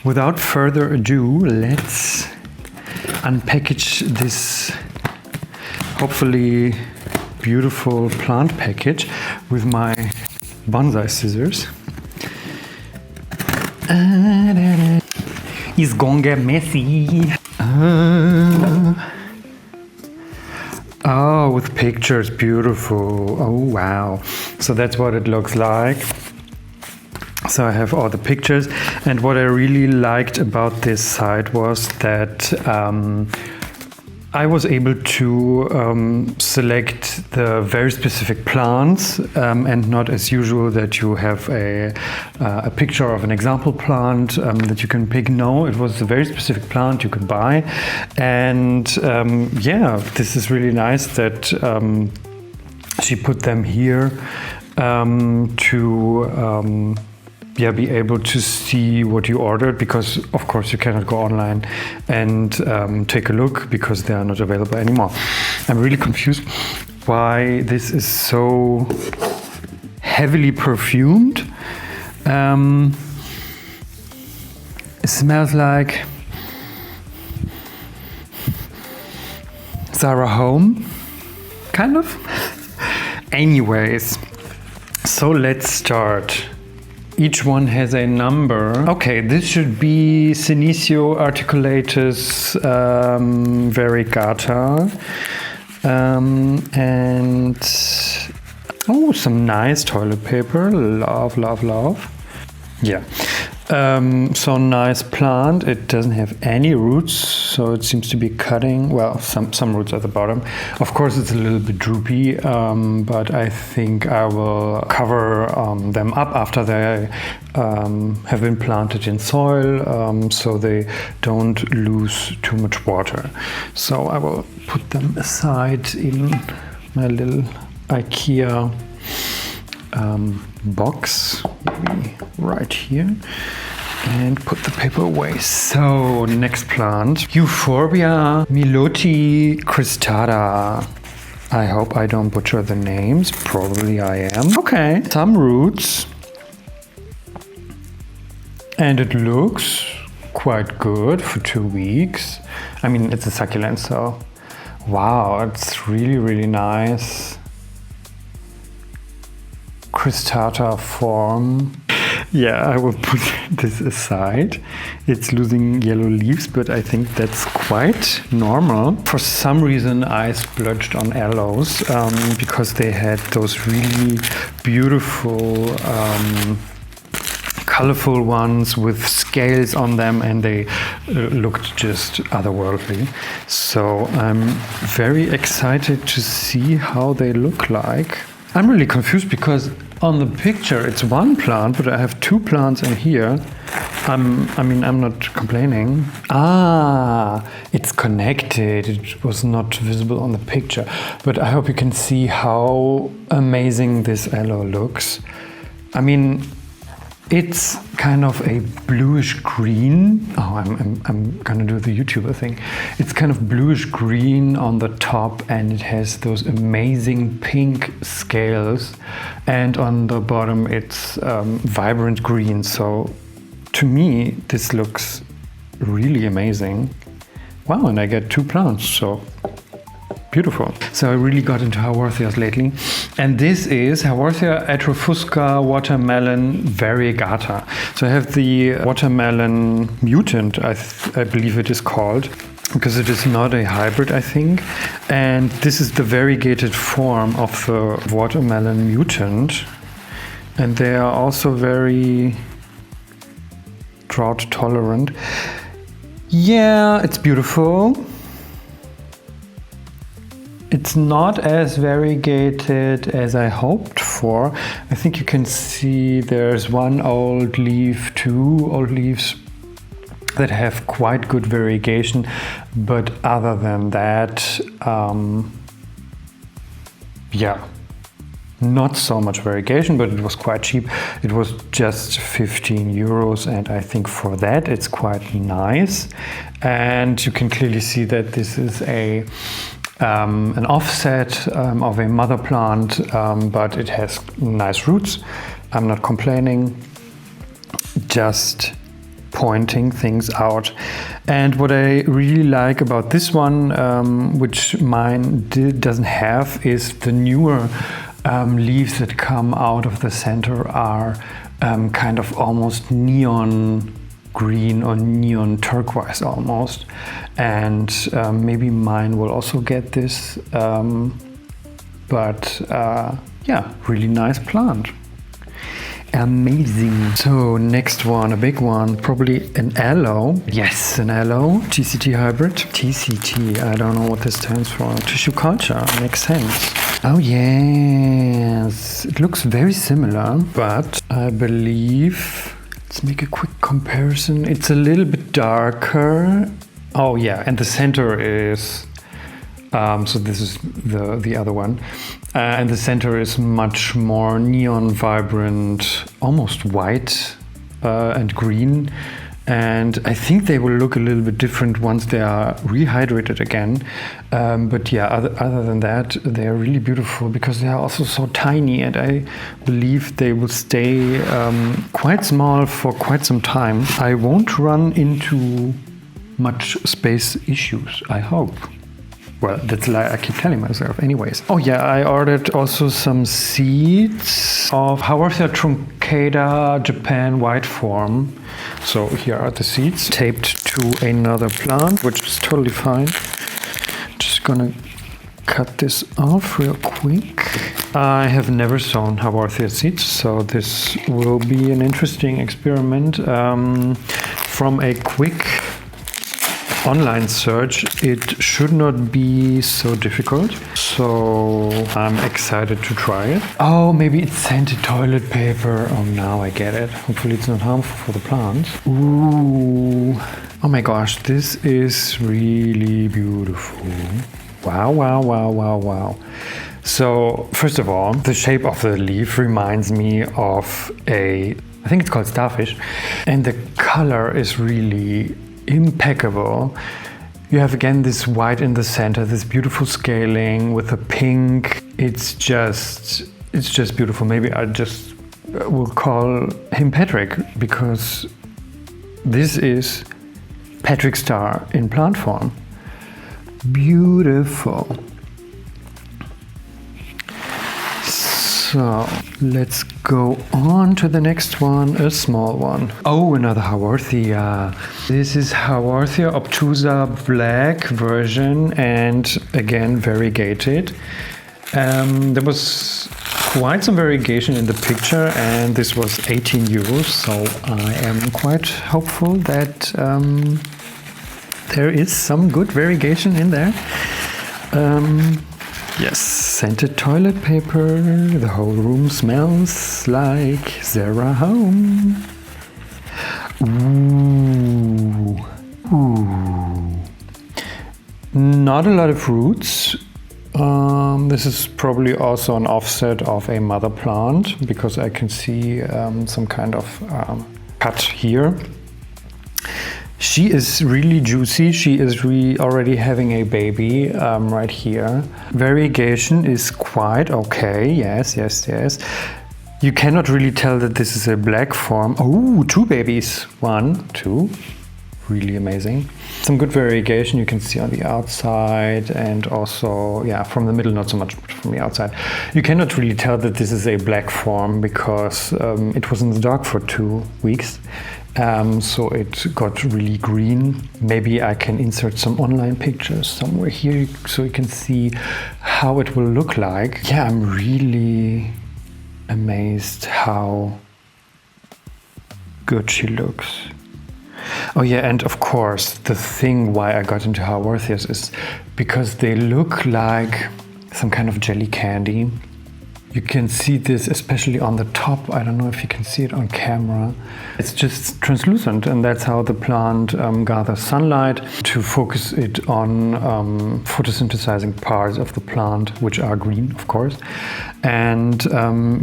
without further ado, let's unpackage this hopefully beautiful plant package with my bonsai scissors. It's gonna get messy. Oh, with pictures, beautiful. Oh, wow. So that's what it looks like. So I have all the pictures, and what I really liked about this site was that I was able to select the very specific plants, and not as usual that you have a picture of an example plant that you can pick. No, it was a very specific plant you could buy, and yeah, this is really nice that she put them here to yeah, be able to see what you ordered, because of course you cannot go online and take a look because they are not available anymore. I'm really confused why this is so heavily perfumed. It smells like Zara Home, kind of. Anyways, so let's start. Each one has a number. Okay, this should be Senecio articulatus variegata. And oh, some nice toilet paper. Love, love, love. Yeah. So nice plant. It doesn't have any roots, so it seems to be cutting. Well, some roots at the bottom. Of course, it's a little bit droopy, but I think I will cover them up after they have been planted in soil, so they don't lose too much water. So I will put them aside in my little IKEA box, maybe right here, and put the paper away. So next plant, Euphorbia miloti cristata. I hope I don't butcher the names. Probably I am. Okay, some roots, and it looks quite good for 2 weeks. I mean, it's a succulent, so wow, it's really, really nice. Cristata form. Yeah, I will put this aside. It's losing yellow leaves, but I think that's quite normal. For some reason I splurged on aloes because they had those really beautiful colorful ones with scales on them, and they looked just otherworldly. So I'm very excited to see how they look like. I'm really confused because on the picture it's one plant, but I have 2 plants in here. I mean, I'm not complaining. Ah, it's connected. It was not visible on the picture, but I hope you can see how amazing this aloe looks. I mean, it's kind of a bluish green. Oh, I'm gonna do the YouTuber thing. It's kind of bluish green on the top, and it has those amazing pink scales. And on the bottom, it's vibrant green. So to me, this looks really amazing. Wow, and I get 2 plants, so beautiful. So I really got into Haworthias lately, and this is Haworthia atrofusca watermelon variegata. So I have the watermelon mutant, I believe it is called, because it is not a hybrid, I think. And this is the variegated form of the watermelon mutant, and they are also very drought tolerant. Yeah, it's beautiful. It's not as variegated as I hoped for. I think you can see there's 1 old leaf, 2 old leaves that have quite good variegation, but other than that, yeah, not so much variegation, but it was quite cheap. It was just 15 euros, and I think for that it's quite nice. And you can clearly see that this is an offset of a mother plant, but it has nice roots. I'm not complaining, just pointing things out. And what I really like about this one, which mine doesn't have, is the newer leaves that come out of the center are kind of almost neon green or neon turquoise almost. And maybe mine will also get this. Yeah, really nice plant. Amazing. So next one, a big one, probably an aloe. Yes, an aloe, TCT hybrid. TCT, I don't know what this stands for. Tissue culture, makes sense. Oh yes, it looks very similar, but I believe, let's make a quick comparison. It's a little bit darker. Oh yeah, and the center is, so this is the other one. And the center is much more neon vibrant, almost white and green. And I think they will look a little bit different once they are rehydrated again. But yeah, other than that, they are really beautiful because they are also so tiny. And I believe they will stay quite small for quite some time. I won't run into much space issues, I hope. Well, that's like I keep telling myself anyways. Oh yeah, I ordered also some seeds of Haworthia truncata Japan white form. So here are the seeds taped to another plant, which is totally fine. Just gonna cut this off real quick. I have never sown Haworthia seeds, so this will be an interesting experiment. From a quick online search, it should not be so difficult, so I'm excited to try it. Oh, maybe it's scented toilet paper. Oh, now I get it. Hopefully it's not harmful for the plants. Ooh, oh my gosh, this is really beautiful. Wow, wow, wow, wow, wow. So first of all, the shape of the leaf reminds me of I think it's called starfish, and the color is really impeccable. You have again this white in the center, this beautiful scaling with a pink. It's just beautiful. Maybe I just will call him Patrick, because this is Patrick Star in plant form. Beautiful. So let's go on to the next one, a small one. Oh, another Haworthia. This is Haworthia obtusa black version, and again variegated. There was quite some variegation in the picture, and this was 18 euros, so I am quite hopeful that there is some good variegation in there. Yes, scented toilet paper. The whole room smells like Zara home. Ooh. Ooh. Not a lot of roots. This is probably also an offset of a mother plant, because I can see some kind of cut here. She is really juicy. She is already having a baby right here. Variegation is quite okay. Yes, yes, yes. You cannot really tell that this is a black form. Oh, 2 babies. 1, 2. Really amazing. Some good variegation you can see on the outside, and also, yeah, from the middle, not so much from the outside. You cannot really tell that this is a black form because it was in the dark for 2 weeks. So it got really green. Maybe I can insert some online pictures somewhere here so you can see how it will look like. Yeah, I'm really amazed how good she looks. Oh yeah, and of course, the thing why I got into Haworthias is because they look like some kind of jelly candy. You can see this especially on the top. I don't know if you can see it on camera. It's just translucent, and that's how the plant gathers sunlight to focus it on photosynthesizing parts of the plant, which are green, of course. And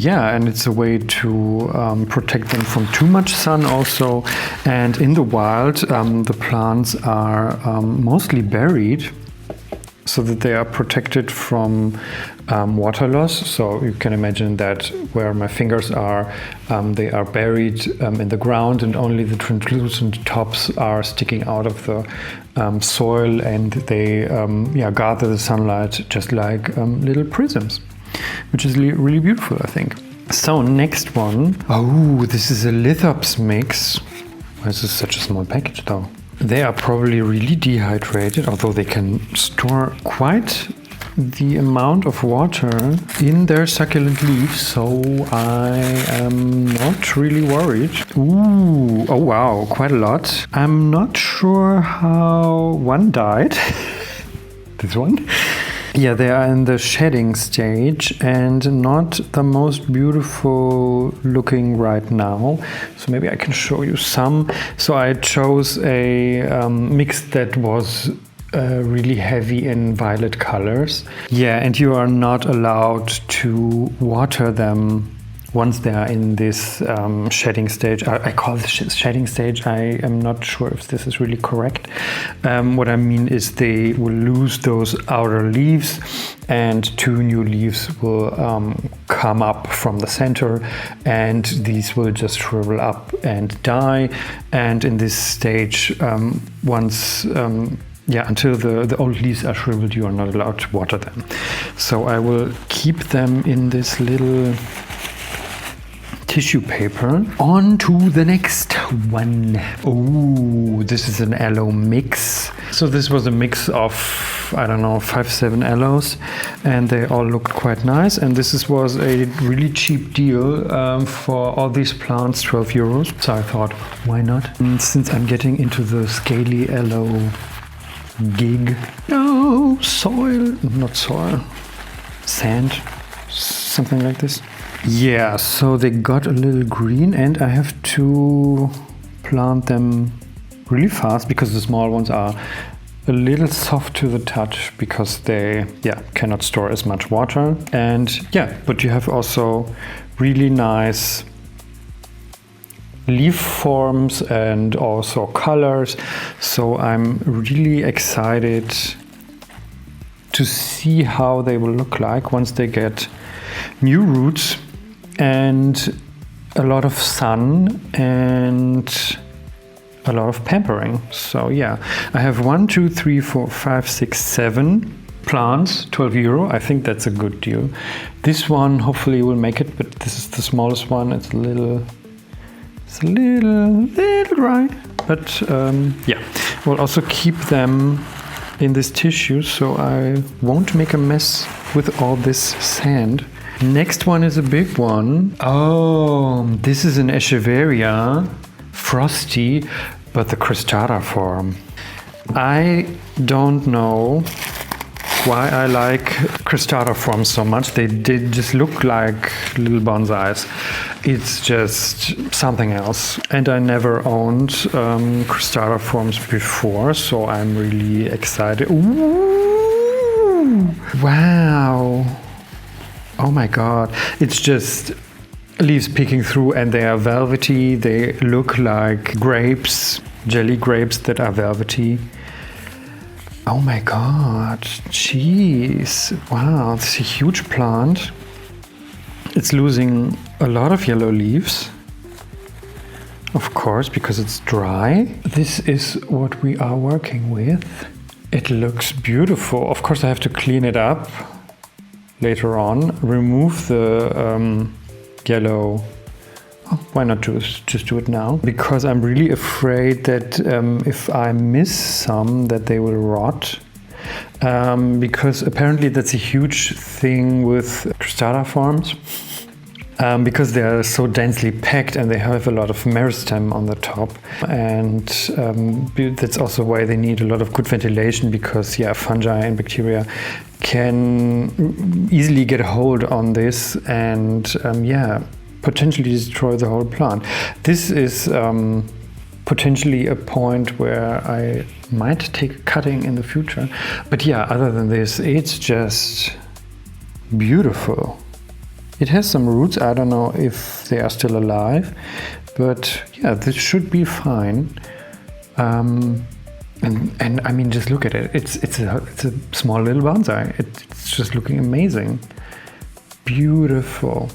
yeah, and it's a way to protect them from too much sun also. And in the wild, the plants are mostly buried. so that they are protected from water loss. So you can imagine that where my fingers are, they are buried in the ground, and only the translucent tops are sticking out of the soil, and they gather the sunlight just like little prisms, which is really beautiful, I think. So next one. Oh, this is a lithops mix. Why is this such a small package though? They are probably really dehydrated, although they can store quite the amount of water in their succulent leaves, so I am not really worried. Ooh, oh wow, quite a lot. I'm not sure how one died. This one? Yeah, they are in the shedding stage and not the most beautiful looking right now. So maybe I can show you some. So I chose a mix that was really heavy in violet colors. Yeah, and you are not allowed to water them once they are in this shedding stage. I call this shedding stage. I am not sure if this is really correct. What I mean is they will lose those outer leaves, and 2 new leaves will come up from the center, and these will just shrivel up and die. And in this stage, until the old leaves are shriveled, you are not allowed to water them. So I will keep them in this little tissue paper. On to the next one. Oh, this is an aloe mix. So this was a mix of, I don't know, 5-7 aloes, and they all looked quite nice. And this was a really cheap deal for all these plants, 12 euros. So I thought, why not? And since I'm getting into the scaly aloe gig. No, not soil, sand, something like this. Yeah, so they got a little green, and I have to plant them really fast because the small ones are a little soft to the touch because they cannot store as much water. And but you have also really nice leaf forms and also colors. So I'm really excited to see how they will look like once they get new roots and a lot of sun and a lot of pampering. So I have 1, 2, 3, 4, 5, 6, 7 plants, 12 euro. I think that's a good deal. This one hopefully will make it, but this is the smallest one. It's a little dry, but we'll also keep them in this tissue so I won't make a mess with all this sand. Next one is a big one. Oh, this is an Echeveria, frosty, but the cristata form. I don't know why I like cristata forms so much. They just look like little bonsais. It's just something else. And I never owned cristata forms before, so I'm really excited. Ooh, wow. Oh my god. It's just leaves peeking through, and they are velvety. They look like grapes, jelly grapes that are velvety. Oh my god, jeez. Wow, it's a huge plant. It's losing a lot of yellow leaves, of course, because it's dry. This is what we are working with. It looks beautiful. Of course, I have to clean it up later on, remove the yellow. Oh, why not just do it now? Because I'm really afraid that if I miss some, that they will rot. Because apparently that's a huge thing with cristata forms. Because they are so densely packed and they have a lot of meristem on the top. And that's also why they need a lot of good ventilation, because fungi and bacteria can easily get a hold on this and potentially destroy the whole plant. This is potentially a point where I might take cutting in the future. But other than this, it's just beautiful. It has some roots. I don't know if they are still alive, but this should be fine. And I mean, just look at it. It's a small little bonsai. It's just looking amazing. Beautiful.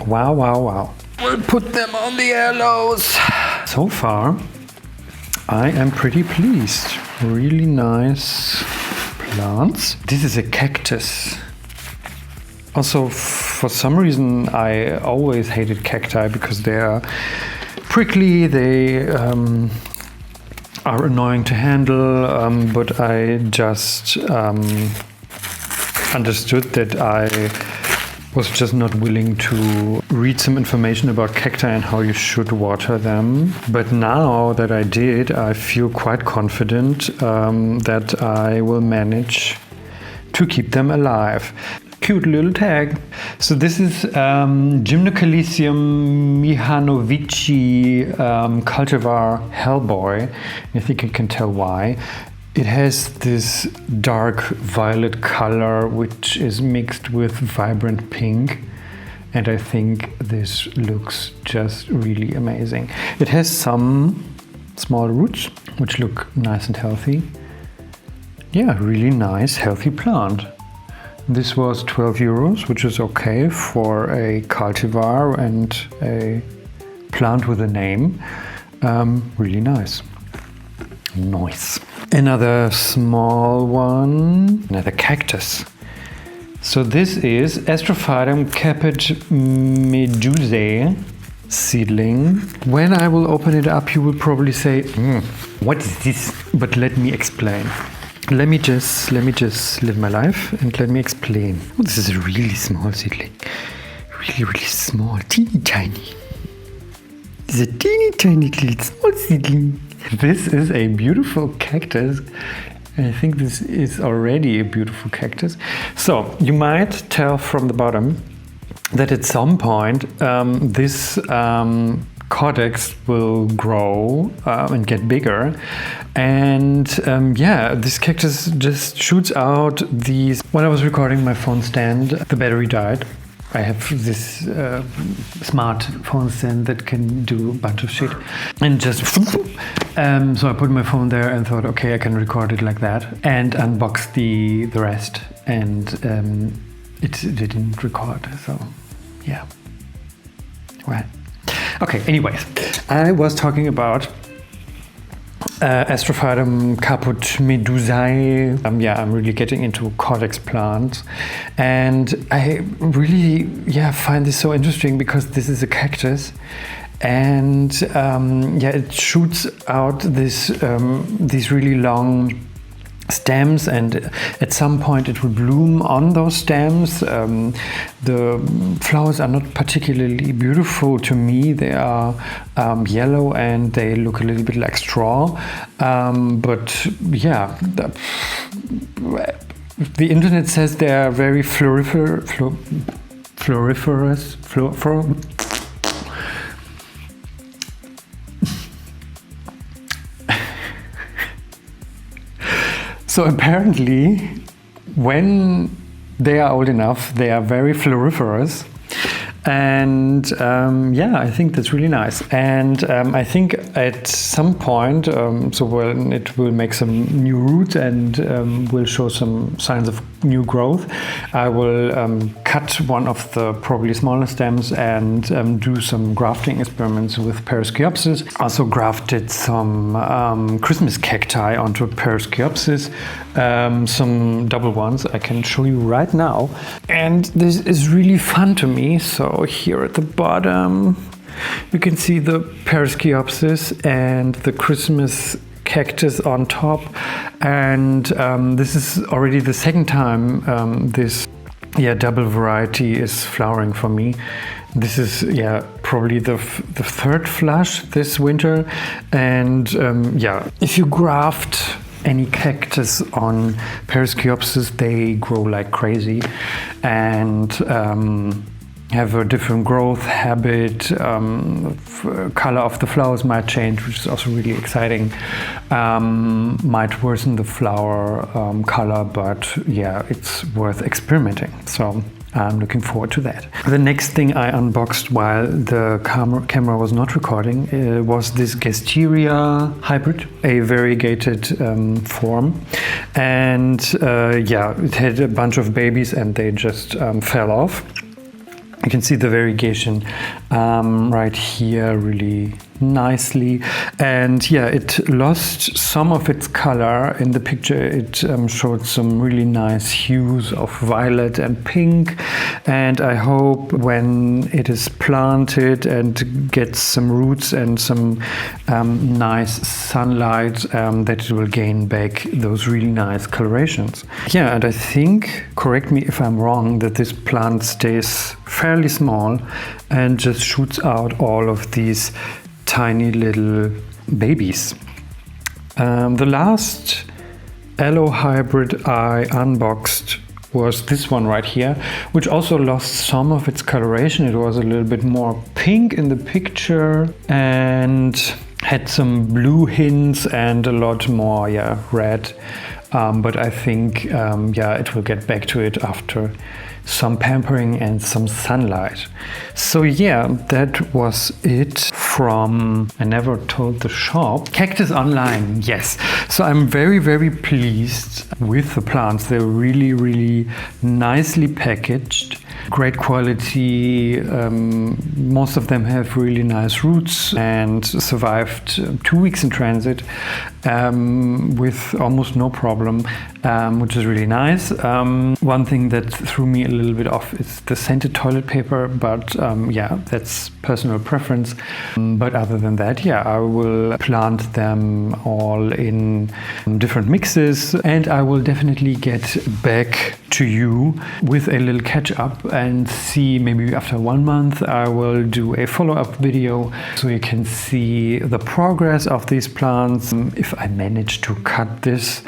Wow, wow, wow. We'll put them on the aloes. So far, I am pretty pleased. Really nice plants. This is a cactus. Also, for some reason, I always hated cacti because they are prickly, they are annoying to handle, but I just understood that I was just not willing to read some information about cacti and how you should water them. But now that I did, I feel quite confident that I will manage to keep them alive. Cute little tag. So this is Gymnocalycium mihanovici cultivar Hellboy. I think you can tell why. It has this dark violet color which is mixed with vibrant pink, and I think this looks just really amazing. It has some small roots which look nice and healthy. Yeah, really nice healthy plant. This was 12 euros, which is okay for a cultivar and a plant with a name. Really nice. Nice. Another small one, another cactus. So this is Astrophytum caput medusae seedling. When I will open it up, you will probably say, what is this? But let me explain. Let me just live my life and let me explain. Oh, this is a really small seedling. Really, really small, teeny tiny. This is a teeny tiny little small seedling. This is a beautiful cactus. I think this is already a beautiful cactus. So you might tell from the bottom that at some point this cortex will grow and get bigger, and yeah, this cactus just shoots out these. When I was recording my phone stand, the battery died. I have this smart phone stand that can do a bunch of shit, and just so I put my phone there and thought, okay, I can record it like that, and unbox the rest, and it didn't record. So yeah, well. Okay, anyways, I was talking about Astrophytum caput medusae. Yeah, I'm really getting into cortex plants, and I really find this so interesting because this is a cactus, and it shoots out this these really long stems, and at some point it will bloom on those stems. The flowers are not particularly beautiful to me. They are yellow and they look a little bit like straw, but yeah, the internet says they are very floriferous. So apparently, when they are old enough, they are very floriferous, and I think that's really nice. And I think at some point, so when it will make some new roots and will show some signs of new growth, I will cut one of the probably smaller stems and do some grafting experiments with Parasciopsis. Also grafted some Christmas cacti onto Parasciopsis, some double ones I can show you right now. And this is really fun to me. So here at the bottom, you can see the Parasciopsis and the Christmas cactus on top, and this is already the second time this double variety is flowering for me. This is probably the third flush this winter, and if you graft any cactus on Parasciopsis, they grow like crazy and have a different growth habit. Color of the flowers might change, which is also really exciting. Might worsen the flower color, but yeah, it's worth experimenting. So I'm looking forward to that. The next thing I unboxed while the camera was not recording was this Gasteria hybrid, a variegated form. And yeah, it had a bunch of babies and they just fell off. You can see the variegation right here really nicely, and yeah, it lost some of its color. In the picture it showed some really nice hues of violet and pink, and I hope when it is planted and gets some roots and some nice sunlight that it will gain back those really nice colorations. Yeah, and I think, correct me if I'm wrong, that this plant stays fairly small and just shoots out all of these tiny little babies. The last aloe hybrid I unboxed was this one right here, which also lost some of its coloration. It was a little bit more pink in the picture and had some blue hints and a lot more red. But I think it will get back to it after some pampering and some sunlight. So yeah, that was it from I Never Told the Shop. Cactus Online, yes. So I'm very, very pleased with the plants. They're really, really nicely packaged. Great quality. Most of them have really nice roots and survived 2 weeks in transit with almost no problem, which is really nice. One thing that threw me a little bit off is the scented toilet paper, but yeah, that's personal preference. But other than that, yeah, I will plant them all in different mixes, and I will definitely get back to you with a little catch up and see, maybe after 1 month I will do a follow-up video so you can see the progress of these plants. If I manage to cut this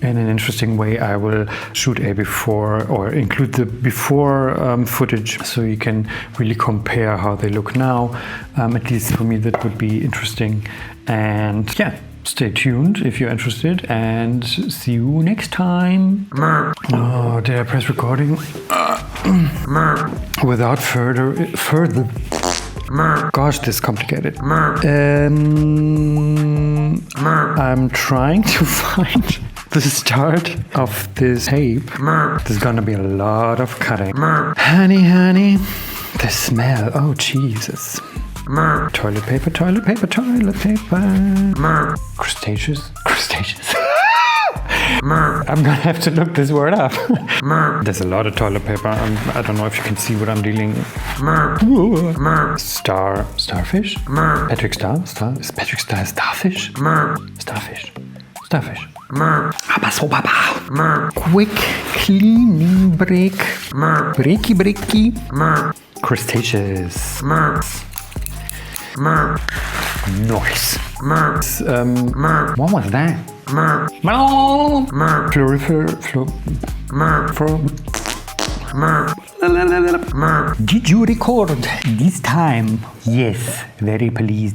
in an interesting way, I will shoot a before or include the before footage so you can really compare how they look now. At least for me that would be interesting. And yeah, stay tuned if you're interested, and see you next time. Oh, did I press recording? Without further. Gosh, this is complicated. I'm trying to find the start of this tape. There's gonna be a lot of cutting. Honey, the smell. Oh, Jesus. Toilet paper. Crustaceous. I'm gonna have to look this word up. There's a lot of toilet paper. I don't know if you can see what I'm dealing with. Starfish? Patrick Star? Is Patrick Star a starfish? Starfish. Quick cleaning break. Breaky. Crustaceous. Noise. What was that? Did you record this time? Yes, very pleased.